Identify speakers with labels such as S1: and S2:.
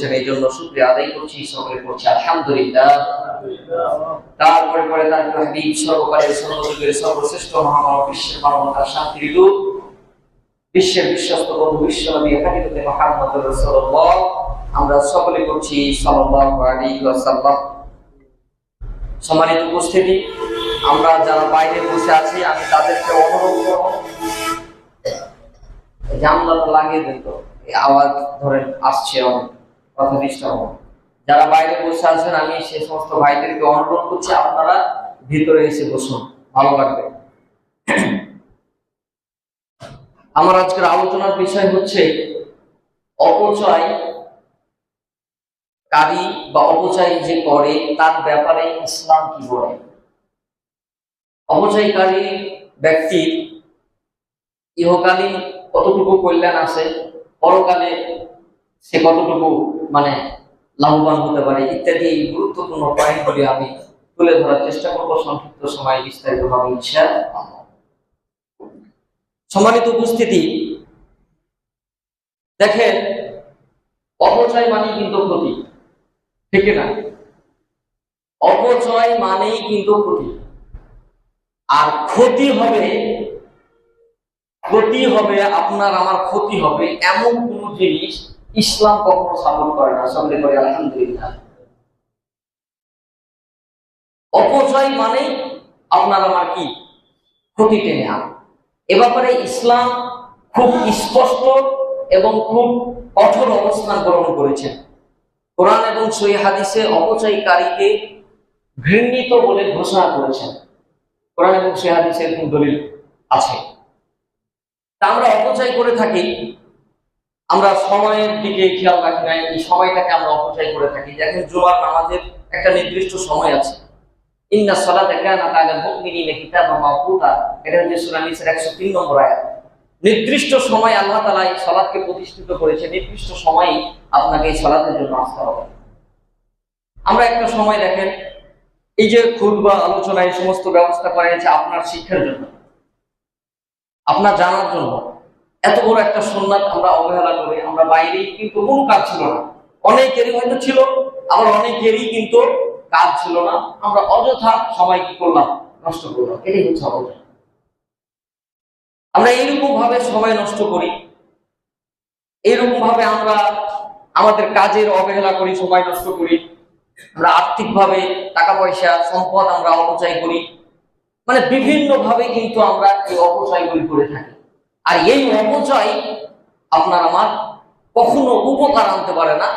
S1: করেছেন, এই জন্য শুকরিয়া আদায় করছি, সকলে করছি আলহামদুলিল্লাহ। তারপরে পরে তার হাবিব সর্বকালের সর্বযুগের সর্বশ্রেষ্ঠ মহামানব, বিশ্বের মানবতার শান্তির দূত, বিশ্বের বিশ্বস্ত বন্ধু বিশ্বনবী হযরত মুহাম্মদ রাসূলুল্লাহ, আমরা সকলে করছি সাল্লাল্লাহু আলাইহি ওয়াসাল্লাম। সম্মানিত উপস্থিতি, আমরা যারা বাইরে বসে আছি আমি তাদেরকে অনুরোধ করব জানলাটা লাগিয়ে দিন, তো এই আওয়াজ ধরেন আসছে অনেক, কথা ডিস্টার্ব হবে। যারা বাইরে বসে আছেন আমি সেই সমস্ত ভাইদেরকে অনুরোধ করছি আপনারা ভিতরে এসে বসুন, ভালো লাগবে। আমার আজকের আলোচনার বিষয় হচ্ছে অপচয়কারী বা অপচয় যে করে তার ব্যাপারে ইসলাম কি বলে। অপচয়কারী ব্যক্তির ইহকালীন কতটুকু কল্যাণ আছে, পরকালে সে কতটুকু লাভবান হতে পারে ইত্যাদি এই গুরুত্বপূর্ণ পয়েন্টগুলি আমি তুলে ধরার চেষ্টা করব সংক্ষিপ্ত সময়ে, বিস্তারিতভাবে ইনশাআল্লাহ। সম্মানিত উপস্থিতি, দেখেন অপচয় মানেই কিন্তু ক্ষতি, ঠিক না? অপচয় মানেই কিন্তু ক্ষতি। আর ক্ষতি হবে আপনার আমার ক্ষতি হবে এমন কোন জিনিস ইসলাম কখনো সাপোর্ট করে না। সকলে করে আলহামদুলিল্লাহ। অপচয় মানেই আপনার আমার কি ক্ষতি টেনে আনা। এ ব্যাপারে ইসলাম খুব স্পষ্ট এবং খুব কঠোর অবস্থান গ্রহণ করেছেন। কোরআন এবং সহিহ হাদিসে অপচয়কারীকে ঘৃণিত বলে ঘোষণা করেছেন। কোরআন এবং সহিহ হাদিসে এরকম দলিল আছে। তা আমরা অপচয় করে থাকি, আমরা সময়ের দিকে খেয়াল রাখি না, এই সময়টাকে আমরা অপচয় করে থাকি। দেখেন জুমার নামাজের একটা নির্দিষ্ট সময় আছে, ইন্না সালাতা কানাত আলাল মুমিনিনা কিতাবাম মাওকুতা, এটা হচ্ছে সূরা নিসার 103 নম্বর আয়াত। নির্দিষ্ট সময় আল্লাহ তাআলা এই সালাতকে প্রতিষ্ঠিত করেছে, নির্দিষ্ট সময়ই আপনাকে এই সালাতের জন্য আসতে হবে। আমরা একটা সময় দেখেন এই যে খুতবা আলোচনা এই সমস্ত ব্যবস্থা করা হয়েছে আপনার শিক্ষার জন্য, আপনার জানার জন্য। এত বড় একটা সুন্নাত আমরা অবহেলা করি, আমরা বাইরেই কিন্তু কোনো কাজ ছিল না, অনেকেরই হয়তো ছিল, আবার অনেকেরই কিন্তু কাজ ছিল না, আমরা অযথা সময় কি করলাম, নষ্ট করলাম। এটাই হচ্ছে অপচয়। আমরা এইরকম ভাবে সময় নষ্ট করি, এইরকম ভাবে আমরা আমাদের কাজের অবহেলা করি, সময় নষ্ট করি, আমরা আর্থিকভাবে টাকা পয়সা সম্পদ আমরা অপচয় করি, বিভিন্ন ভাবে কিন্তু আমরা এই অপচয়গুলি করে থাকি। আর এই অপচয় আপনার আমার কখনো উপকার আনতে পারে না,